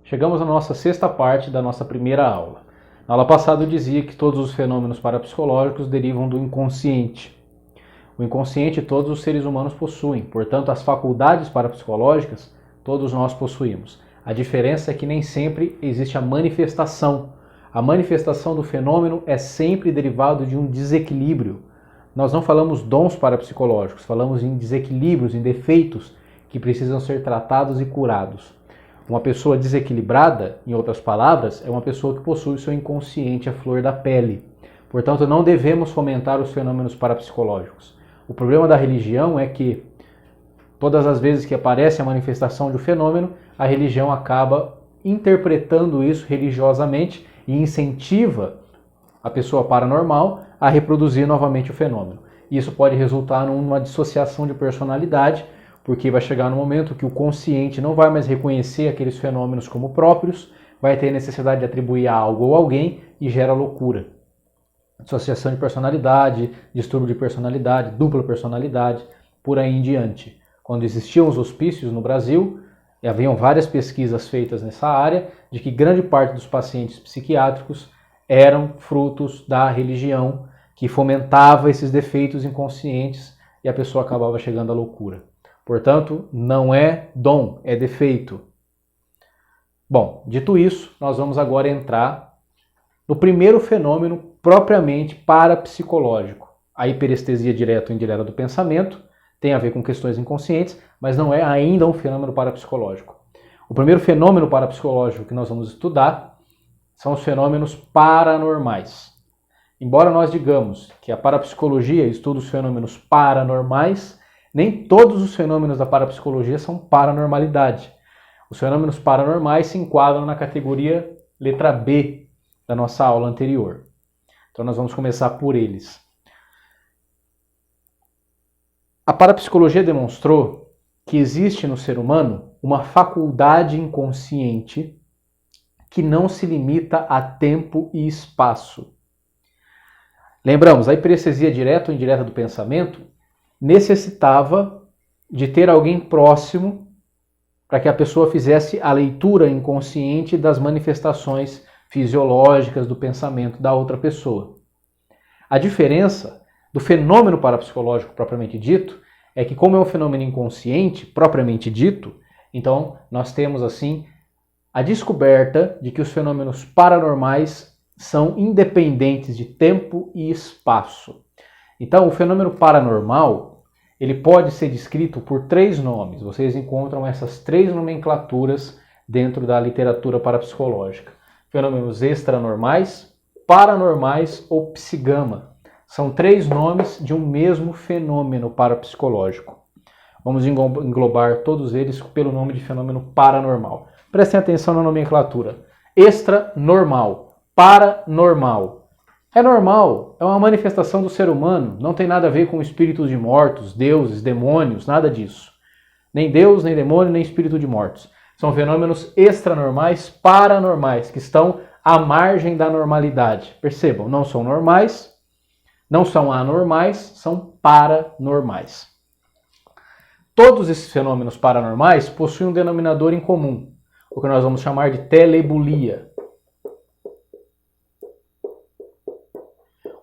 Chegamos à nossa sexta parte da nossa primeira aula. Na aula passada eu dizia que todos os fenômenos parapsicológicos derivam do inconsciente. O inconsciente todos os seres humanos possuem, portanto as faculdades parapsicológicas todos nós possuímos. A diferença é que nem sempre existe a manifestação. A manifestação do fenômeno é sempre derivado de um desequilíbrio. Nós não falamos dons parapsicológicos, falamos em desequilíbrios, em defeitos que precisam ser tratados e curados. Uma pessoa desequilibrada, em outras palavras, é uma pessoa que possui seu inconsciente à flor da pele. Portanto, não devemos fomentar os fenômenos parapsicológicos. O problema da religião é que todas as vezes que aparece a manifestação de um fenômeno, a religião acaba interpretando isso religiosamente e incentiva a pessoa paranormal a reproduzir novamente o fenômeno. Isso pode resultar numa dissociação de personalidade, porque vai chegar no momento que o consciente não vai mais reconhecer aqueles fenômenos como próprios, vai ter necessidade de atribuir a algo ou alguém e gera loucura. Dissociação de personalidade, distúrbio de personalidade, dupla personalidade, por aí em diante. Quando existiam os hospícios no Brasil, haviam várias pesquisas feitas nessa área, de que grande parte dos pacientes psiquiátricos eram frutos da religião, que fomentava esses defeitos inconscientes e a pessoa acabava chegando à loucura. Portanto, não é dom, é defeito. Bom, dito isso, nós vamos agora entrar no primeiro fenômeno propriamente parapsicológico. A hiperestesia direta ou indireta do pensamento tem a ver com questões inconscientes, mas não é ainda um fenômeno parapsicológico. O primeiro fenômeno parapsicológico que nós vamos estudar são os fenômenos paranormais. Embora nós digamos que a parapsicologia estuda os fenômenos paranormais, nem todos os fenômenos da parapsicologia são paranormalidade. Os fenômenos paranormais se enquadram na categoria letra B da nossa aula anterior. Então nós vamos começar por eles. A parapsicologia demonstrou que existe no ser humano uma faculdade inconsciente que não se limita a tempo e espaço. Lembramos, a hiperestesia direta ou indireta do pensamento necessitava de ter alguém próximo para que a pessoa fizesse a leitura inconsciente das manifestações fisiológicas do pensamento da outra pessoa. A diferença do fenômeno parapsicológico propriamente dito é que, como é um fenômeno inconsciente propriamente dito, então nós temos assim a descoberta de que os fenômenos paranormais são independentes de tempo e espaço. Então, o fenômeno paranormal, ele pode ser descrito por três nomes. Vocês encontram essas três nomenclaturas dentro da literatura parapsicológica. Fenômenos extranormais, paranormais ou psigama. São três nomes de um mesmo fenômeno parapsicológico. Vamos englobar todos eles pelo nome de fenômeno paranormal. Prestem atenção na nomenclatura. Extranormal, paranormal. É normal, é uma manifestação do ser humano, não tem nada a ver com espíritos de mortos, deuses, demônios, nada disso. Nem Deus, nem demônio, nem espírito de mortos. São fenômenos extranormais, paranormais, que estão à margem da normalidade. Percebam, não são normais, não são anormais, são paranormais. Todos esses fenômenos paranormais possuem um denominador em comum, o que nós vamos chamar de telebulia.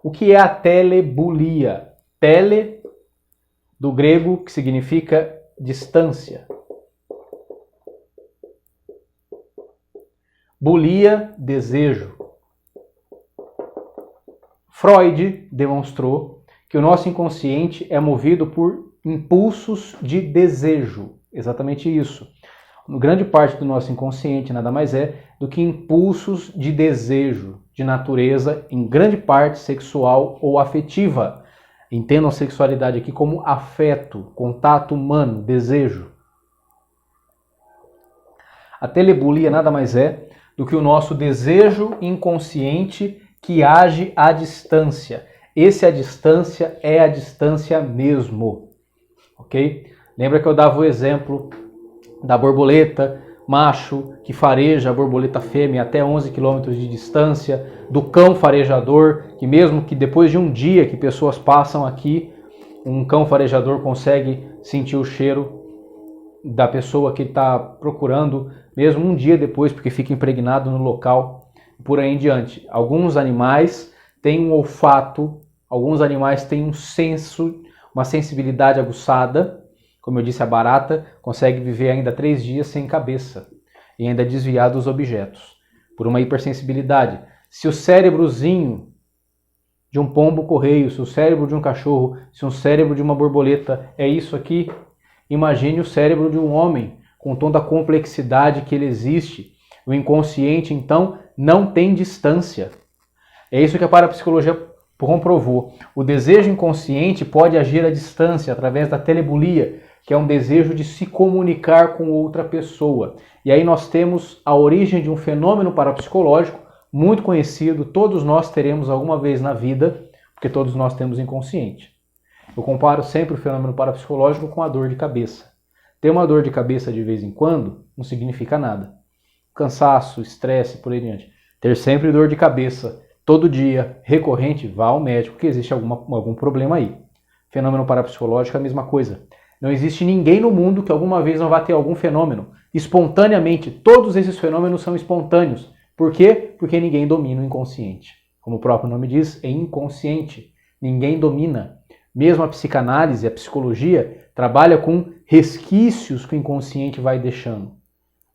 O que é a telebulia? Tele, do grego, que significa distância. Bulia, desejo. Freud demonstrou que o nosso inconsciente é movido por impulsos de desejo. Exatamente isso. Grande parte do nosso inconsciente nada mais é do que impulsos de desejo, de natureza, em grande parte sexual ou afetiva. Entendam a sexualidade aqui como afeto, contato humano, desejo. A telebulia nada mais é do que o nosso desejo inconsciente que age à distância. Esse à distância é a distância mesmo. Ok? Lembra que eu dava o exemplo da borboleta macho que fareja a borboleta fêmea até 11 km de distância, do cão farejador, que mesmo que depois de um dia que pessoas passam aqui, um cão farejador consegue sentir o cheiro da pessoa que está procurando, mesmo um dia depois, porque fica impregnado no local, por aí em diante. Alguns animais têm um olfato, alguns animais têm um senso, uma sensibilidade aguçada. Como eu disse, a barata consegue viver ainda 3 dias sem cabeça e ainda desviar dos objetos, por uma hipersensibilidade. Se o cérebrozinho de um pombo-correio, se o cérebro de um cachorro, se o cérebro de uma borboleta é isso aqui, imagine o cérebro de um homem, com toda a complexidade que ele existe. O inconsciente, então, não tem distância. É isso que a parapsicologia comprovou. O desejo inconsciente pode agir à distância, através da telebulia, que é um desejo de se comunicar com outra pessoa. E aí nós temos a origem de um fenômeno parapsicológico muito conhecido, todos nós teremos alguma vez na vida, porque todos nós temos inconsciente. Eu comparo sempre o fenômeno parapsicológico com a dor de cabeça. Ter uma dor de cabeça de vez em quando não significa nada. Cansaço, estresse, por aí adiante. Ter sempre dor de cabeça, todo dia, recorrente, vá ao médico, que existe algum problema aí. Fenômeno parapsicológico é a mesma coisa. Não existe ninguém no mundo que alguma vez não vá ter algum fenômeno. Espontaneamente, todos esses fenômenos são espontâneos. Por quê? Porque ninguém domina o inconsciente. Como o próprio nome diz, é inconsciente. Ninguém domina. Mesmo a psicanálise, a psicologia, trabalha com resquícios que o inconsciente vai deixando.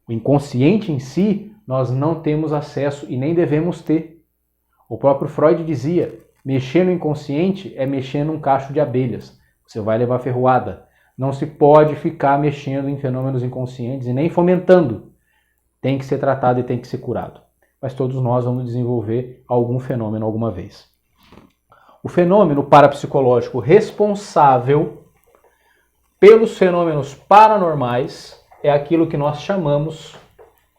O inconsciente em si, nós não temos acesso e nem devemos ter. O próprio Freud dizia, mexer no inconsciente é mexer num cacho de abelhas. Você vai levar ferroada. Não se pode ficar mexendo em fenômenos inconscientes e nem fomentando. Tem que ser tratado e tem que ser curado. Mas todos nós vamos desenvolver algum fenômeno alguma vez. O fenômeno parapsicológico responsável pelos fenômenos paranormais é aquilo que nós chamamos,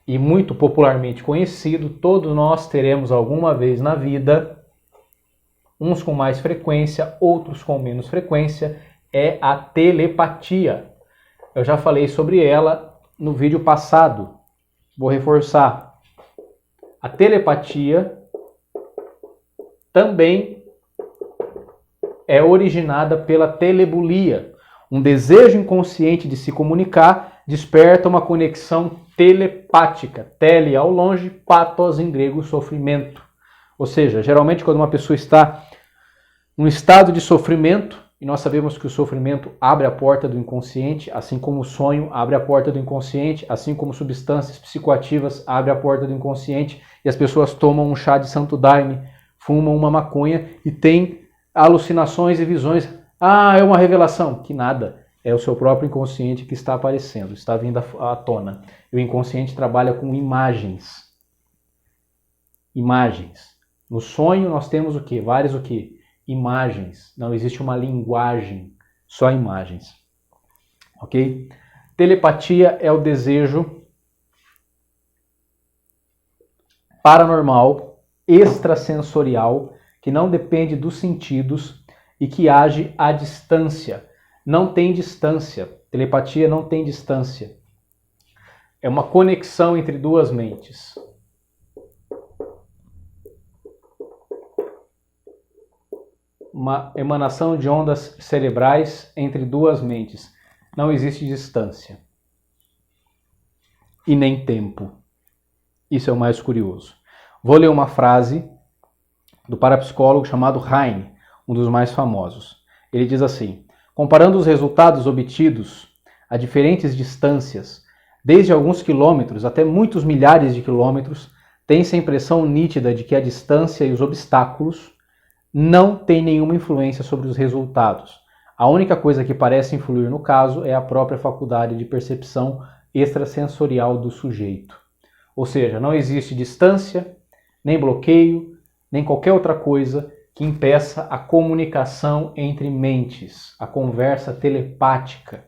e muito popularmente conhecido, todos nós teremos alguma vez na vida, uns com mais frequência, outros com menos frequência, é a telepatia. Eu já falei sobre ela no vídeo passado. Vou reforçar. A telepatia também é originada pela telebulia. Um desejo inconsciente de se comunicar desperta uma conexão telepática. Tele ao longe, pathos em grego, sofrimento. Ou seja, geralmente quando uma pessoa está num estado de sofrimento, e nós sabemos que o sofrimento abre a porta do inconsciente, assim como o sonho abre a porta do inconsciente, assim como substâncias psicoativas abrem a porta do inconsciente, e as pessoas tomam um chá de santo daime, fumam uma maconha e têm alucinações e visões. Ah, é uma revelação. Que nada. É o seu próprio inconsciente que está aparecendo, está vindo à tona. E o inconsciente trabalha com imagens. Imagens. No sonho nós temos o quê? Várias o quê? Imagens. Não existe uma linguagem, só imagens. Ok? Telepatia é o desejo paranormal, extrasensorial, que não depende dos sentidos e que age à distância. Não tem distância. Telepatia não tem distância. É uma conexão entre duas mentes. Uma emanação de ondas cerebrais entre duas mentes. Não existe distância. E nem tempo. Isso é o mais curioso. Vou ler uma frase do parapsicólogo chamado Heine, um dos mais famosos. Ele diz assim: comparando os resultados obtidos a diferentes distâncias, desde alguns quilômetros até muitos milhares de quilômetros, tem-se a impressão nítida de que a distância e os obstáculos não têm nenhuma influência sobre os resultados. A única coisa que parece influir no caso é a própria faculdade de percepção extrasensorial do sujeito. Ou seja, não existe distância, nem bloqueio, nem qualquer outra coisa que impeça a comunicação entre mentes, a conversa telepática,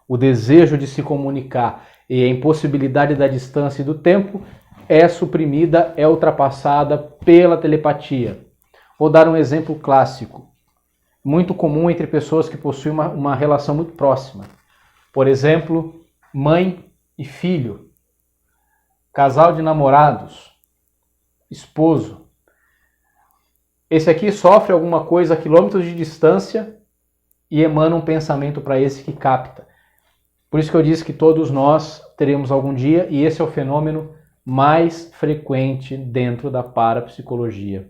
o desejo de se comunicar e a impossibilidade da distância e do tempo é suprimida, é ultrapassada pela telepatia. Vou dar um exemplo clássico, muito comum entre pessoas que possuem uma relação muito próxima. Por exemplo, mãe e filho, casal de namorados, esposo. Esse aqui sofre alguma coisa a quilômetros de distância e emana um pensamento para esse que capta. Por isso que eu disse que todos nós teremos algum dia, e esse é o fenômeno mais frequente dentro da parapsicologia.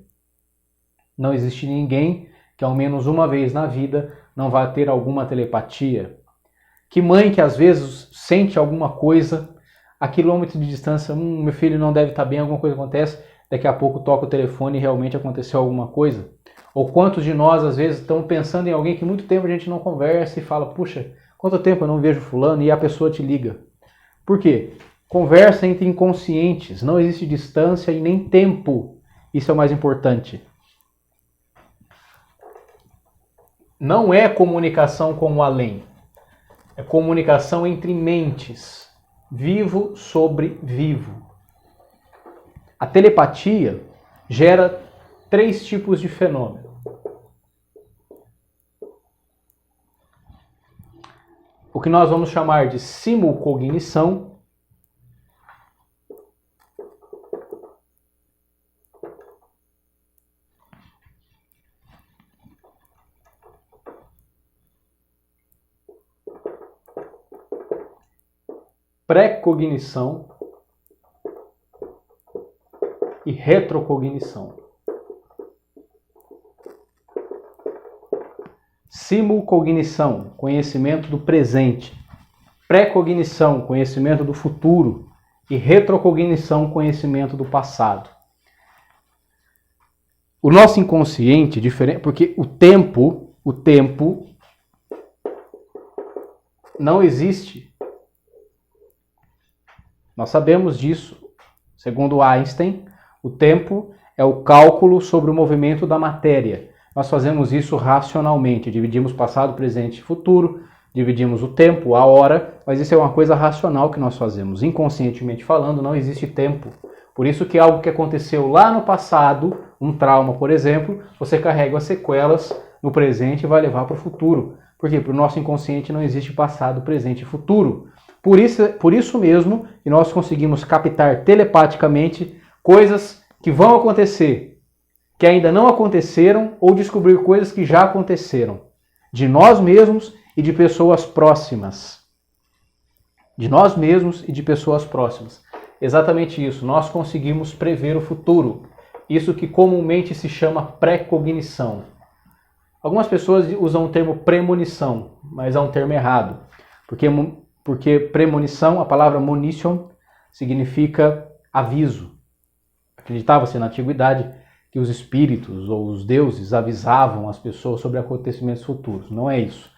Não existe ninguém que ao menos uma vez na vida não vá ter alguma telepatia. Que mãe que às vezes sente alguma coisa a quilômetros de distância, meu filho não deve estar bem, alguma coisa acontece, daqui a pouco toca o telefone e realmente aconteceu alguma coisa. Ou quantos de nós às vezes estão pensando em alguém que muito tempo a gente não conversa e fala, puxa, quanto tempo eu não vejo fulano, e a pessoa te liga. Por quê? Conversa entre inconscientes, não existe distância e nem tempo. Isso é o mais importante. Não é comunicação com o além. É comunicação entre mentes. Vivo sobre vivo. A telepatia gera 3 tipos de fenômeno. O que nós vamos chamar de simulcognição, pré-cognição e retrocognição. Simulcognição, conhecimento do presente. Pré-cognição, conhecimento do futuro. E retrocognição, conhecimento do passado. O nosso inconsciente, porque o tempo não existe. Nós sabemos disso. Segundo Einstein, o tempo é o cálculo sobre o movimento da matéria. Nós fazemos isso racionalmente, dividimos passado, presente e futuro, dividimos o tempo, a hora, mas isso é uma coisa racional que nós fazemos. Inconscientemente falando, não existe tempo. Por isso que algo que aconteceu lá no passado, um trauma, por exemplo, você carrega as sequelas no presente e vai levar para o futuro. Por quê? Para o nosso inconsciente não existe passado, presente e futuro. Por isso mesmo que nós conseguimos captar telepaticamente coisas que vão acontecer, que ainda não aconteceram, ou descobrir coisas que já aconteceram, de nós mesmos e de pessoas próximas. De nós mesmos e de pessoas próximas. Exatamente isso, nós conseguimos prever o futuro. Isso que comumente se chama pré-cognição. Algumas pessoas usam o termo premonição, mas é um termo errado. Porque premonição, a palavra monition, significa aviso. Acreditava-se na antiguidade que os espíritos ou os deuses avisavam as pessoas sobre acontecimentos futuros. Não é isso.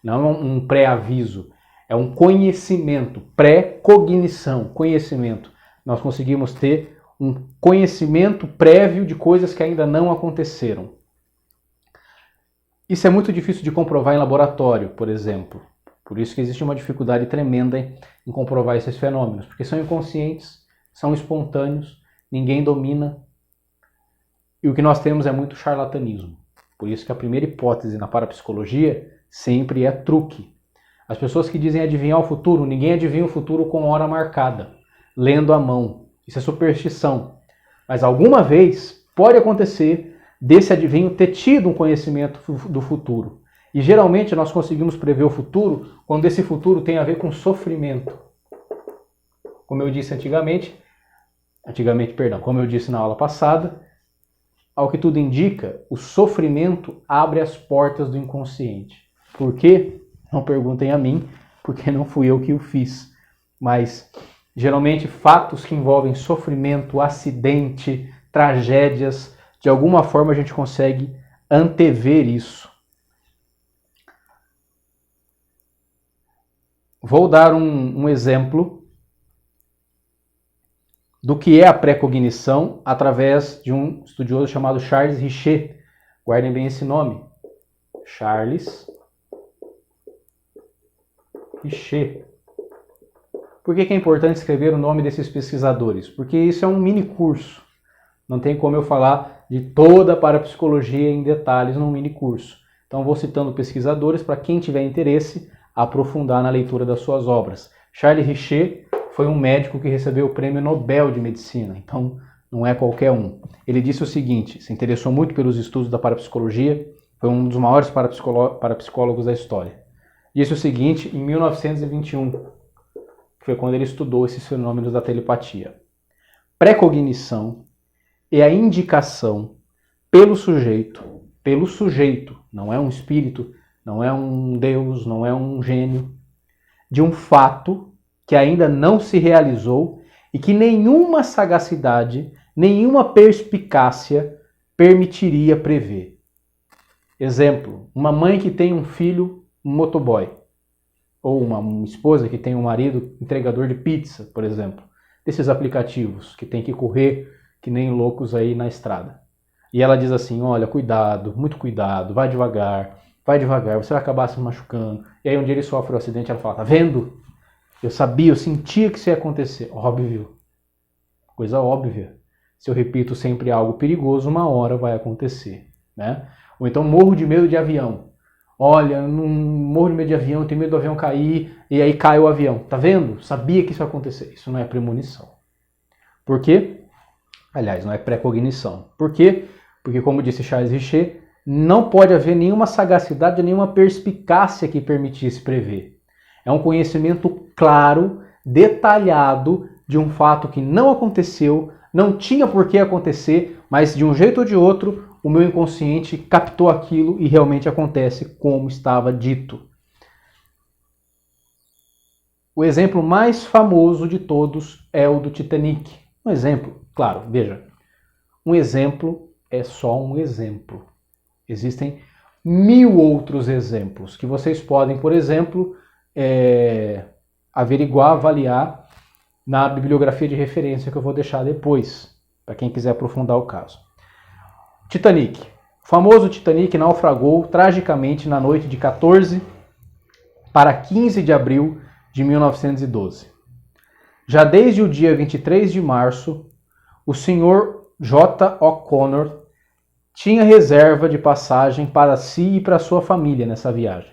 Não é um pré-aviso. É um conhecimento, pré-cognição, conhecimento. Nós conseguimos ter um conhecimento prévio de coisas que ainda não aconteceram. Isso é muito difícil de comprovar em laboratório, por exemplo. Por isso que existe uma dificuldade tremenda em comprovar esses fenômenos, porque são inconscientes, são espontâneos, ninguém domina, e o que nós temos é muito charlatanismo. Por isso que a primeira hipótese na parapsicologia sempre é truque. As pessoas que dizem adivinhar o futuro, ninguém adivinha o futuro com hora marcada, lendo a mão. Isso é superstição. Mas alguma vez pode acontecer desse adivinho ter tido um conhecimento do futuro. E geralmente nós conseguimos prever o futuro quando esse futuro tem a ver com sofrimento. Como eu disse como eu disse na aula passada, ao que tudo indica, o sofrimento abre as portas do inconsciente. Por quê? Não perguntem a mim, porque não fui eu que o fiz. Mas geralmente fatos que envolvem sofrimento, acidente, tragédias, de alguma forma a gente consegue antever isso. Vou dar um exemplo do que é a pré-cognição através de um estudioso chamado Charles Richer. Guardem bem esse nome. Charles Richer. Por que é importante escrever o nome desses pesquisadores? Porque isso é um mini curso. Não tem como eu falar de toda a parapsicologia em detalhes num mini curso. Então vou citando pesquisadores para quem tiver interesse aprofundar na leitura das suas obras. Charles Richer foi um médico que recebeu o Prêmio Nobel de Medicina, então não é qualquer um. Ele disse o seguinte, se interessou muito pelos estudos da parapsicologia, foi um dos maiores parapsicólogos da história. disse o seguinte em 1921, que foi quando ele estudou esses fenômenos da telepatia. Precognição é a indicação pelo sujeito, não é um espírito, não é um Deus, não é um gênio, de um fato que ainda não se realizou e que nenhuma sagacidade, nenhuma perspicácia permitiria prever. Exemplo, uma mãe que tem um filho motoboy, ou uma esposa que tem um marido entregador de pizza, por exemplo, desses aplicativos que tem que correr que nem loucos aí na estrada. E ela diz assim, olha, cuidado, muito cuidado, vai devagar, você vai acabar se machucando. E aí um dia ele sofre um acidente e ela fala, tá vendo? Eu sabia, eu sentia que isso ia acontecer. Óbvio, coisa óbvia. Se eu repito sempre algo perigoso, uma hora vai acontecer, né? Ou então morro de medo de avião. Olha, não morro de medo de avião, tenho medo do avião cair, e aí cai o avião. Tá vendo? Sabia que isso ia acontecer. Isso não é premonição. Por quê? Aliás, não é precognição. Por quê? Porque, como disse Charles Richer, não pode haver nenhuma sagacidade, nenhuma perspicácia que permitisse prever. É um conhecimento claro, detalhado, de um fato que não aconteceu, não tinha por que acontecer, mas de um jeito ou de outro, o meu inconsciente captou aquilo e realmente acontece como estava dito. O exemplo mais famoso de todos é o do Titanic. Um exemplo, claro, veja, um exemplo é só um exemplo. Existem 1000 outros exemplos que vocês podem, por exemplo, averiguar, avaliar na bibliografia de referência que eu vou deixar depois, para quem quiser aprofundar o caso. Titanic. O famoso Titanic naufragou tragicamente na noite de 14 para 15 de abril de 1912. Já desde o dia 23 de março, o Sr. J. O'Connor tinha reserva de passagem para si e para sua família nessa viagem.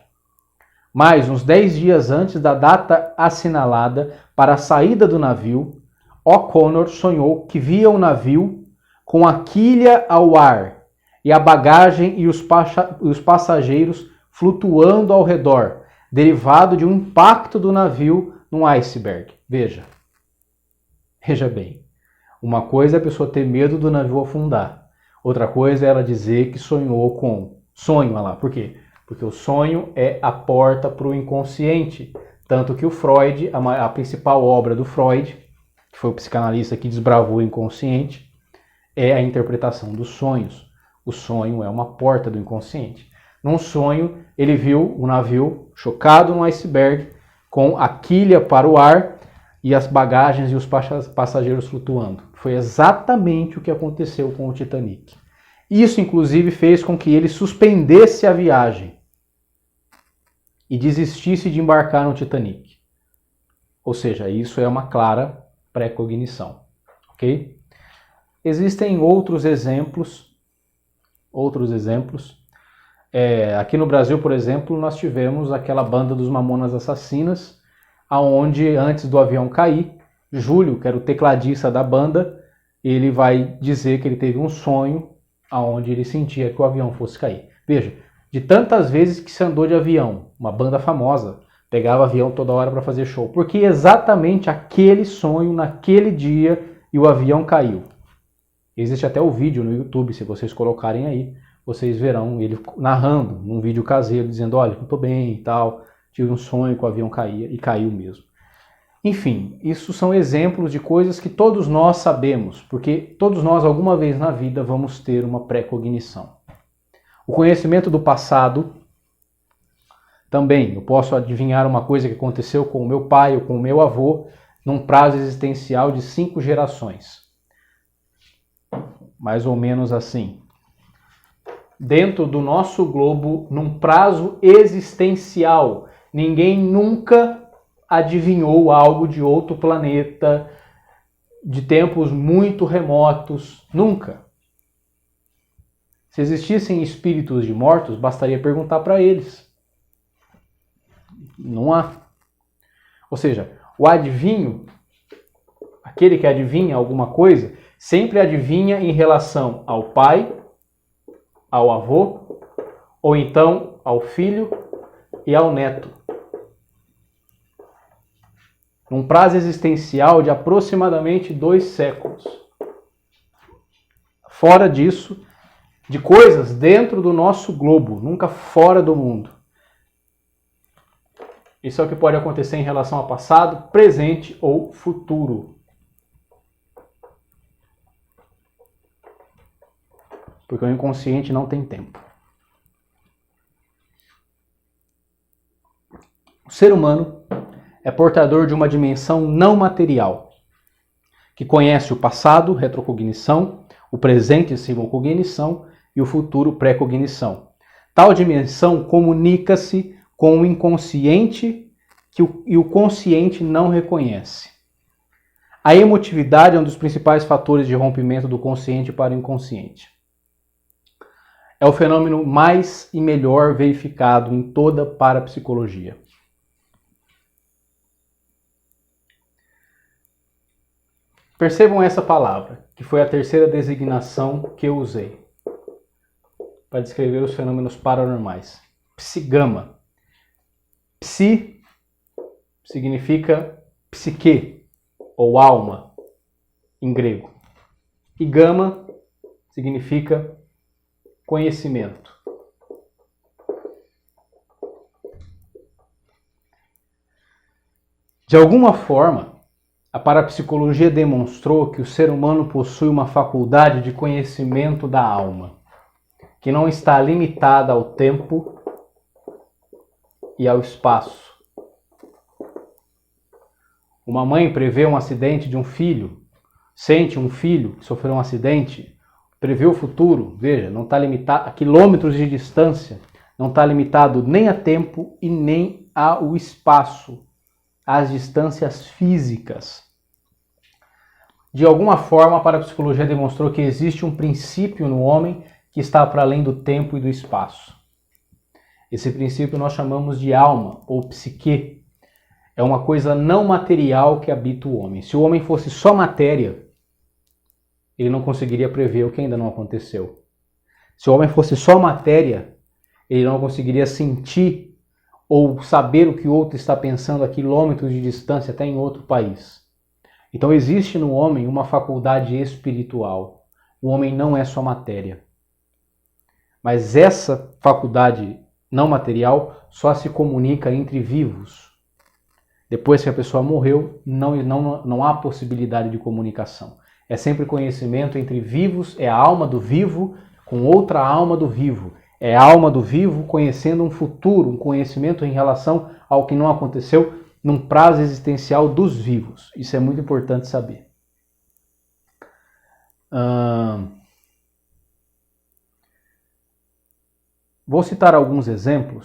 Mas, uns 10 dias antes da data assinalada para a saída do navio, O'Connor sonhou que via o navio com a quilha ao ar e a bagagem e os passageiros flutuando ao redor, derivado de um impacto do navio num iceberg. Veja bem, uma coisa é a pessoa ter medo do navio afundar, outra coisa é ela dizer que sonhou com sonho, olha lá, por quê? Porque o sonho é a porta para o inconsciente. Tanto que o Freud, a principal obra do Freud, que foi o psicanalista que desbravou o inconsciente, é a interpretação dos sonhos. O sonho é uma porta do inconsciente. Num sonho, ele viu o navio chocado no iceberg, com a quilha para o ar e as bagagens e os passageiros flutuando. Foi exatamente o que aconteceu com o Titanic. Isso, inclusive, fez com que ele suspendesse a viagem e desistisse de embarcar no Titanic. Ou seja, isso é uma clara precognição. Ok? Existem outros exemplos. Aqui no Brasil, por exemplo, nós tivemos aquela banda dos Mamonas Assassinas, aonde antes do avião cair, Júlio, que era o tecladista da banda, ele vai dizer que ele teve um sonho aonde ele sentia que o avião fosse cair. Veja, de tantas vezes que se andou de avião, uma banda famosa pegava avião toda hora para fazer show, porque exatamente aquele sonho, naquele dia, e o avião caiu. Existe até o vídeo no YouTube, se vocês colocarem aí, vocês verão ele narrando num vídeo caseiro, dizendo, olha, eu estou bem e tal, tive um sonho que o avião caía, e caiu mesmo. Enfim, isso são exemplos de coisas que todos nós sabemos, porque todos nós, alguma vez na vida, vamos ter uma pré-cognição. O conhecimento do passado, também, eu posso adivinhar uma coisa que aconteceu com o meu pai ou com o meu avô, num prazo existencial de 5 gerações. Mais ou menos assim. Dentro do nosso globo, num prazo existencial, ninguém nunca adivinhou algo de outro planeta, de tempos muito remotos, nunca. Se existissem espíritos de mortos, bastaria perguntar para eles. Não há. Ou seja, o adivinho, aquele que adivinha alguma coisa, sempre adivinha em relação ao pai, ao avô, ou então ao filho e ao neto. num prazo existencial de aproximadamente 2 séculos. Fora disso, de coisas dentro do nosso globo, nunca fora do mundo. Isso é o que pode acontecer em relação ao passado, presente ou futuro. Porque o inconsciente não tem tempo. O ser humano é portador de uma dimensão não material, que conhece o passado, retrocognição, o presente, simulcognição, e o futuro, pré-cognição. Tal dimensão comunica-se com o inconsciente e o consciente não reconhece. A emotividade é um dos principais fatores de rompimento do consciente para o inconsciente. É o fenômeno mais e melhor verificado em toda parapsicologia. Percebam essa palavra, que foi a terceira designação que eu usei para descrever os fenômenos paranormais. Psigama. Psi significa psique, ou alma, em grego. E gama significa conhecimento. De alguma forma, a parapsicologia demonstrou que o ser humano possui uma faculdade de conhecimento da alma, que não está limitada ao tempo e ao espaço. Uma mãe prevê um acidente de um filho, sente um filho que sofreu um acidente, prevê o futuro, veja, não está limitado a quilômetros de distância, não está limitado nem a tempo e nem ao espaço, às distâncias físicas. De alguma forma, a parapsicologia demonstrou que existe um princípio no homem que está para além do tempo e do espaço. Esse princípio nós chamamos de alma ou psique. É uma coisa não material que habita o homem. Se o homem fosse só matéria, ele não conseguiria prever o que ainda não aconteceu. Se o homem fosse só matéria, ele não conseguiria sentir ou saber o que o outro está pensando a quilômetros de distância, até em outro país. Então existe no homem uma faculdade espiritual. O homem não é só matéria. Mas essa faculdade não material só se comunica entre vivos. Depois que a pessoa morreu, não há possibilidade de comunicação. É sempre conhecimento entre vivos, é a alma do vivo com outra alma do vivo. É a alma do vivo conhecendo um futuro, um conhecimento em relação ao que não aconteceu num prazo existencial dos vivos. Isso é muito importante saber. Vou citar alguns exemplos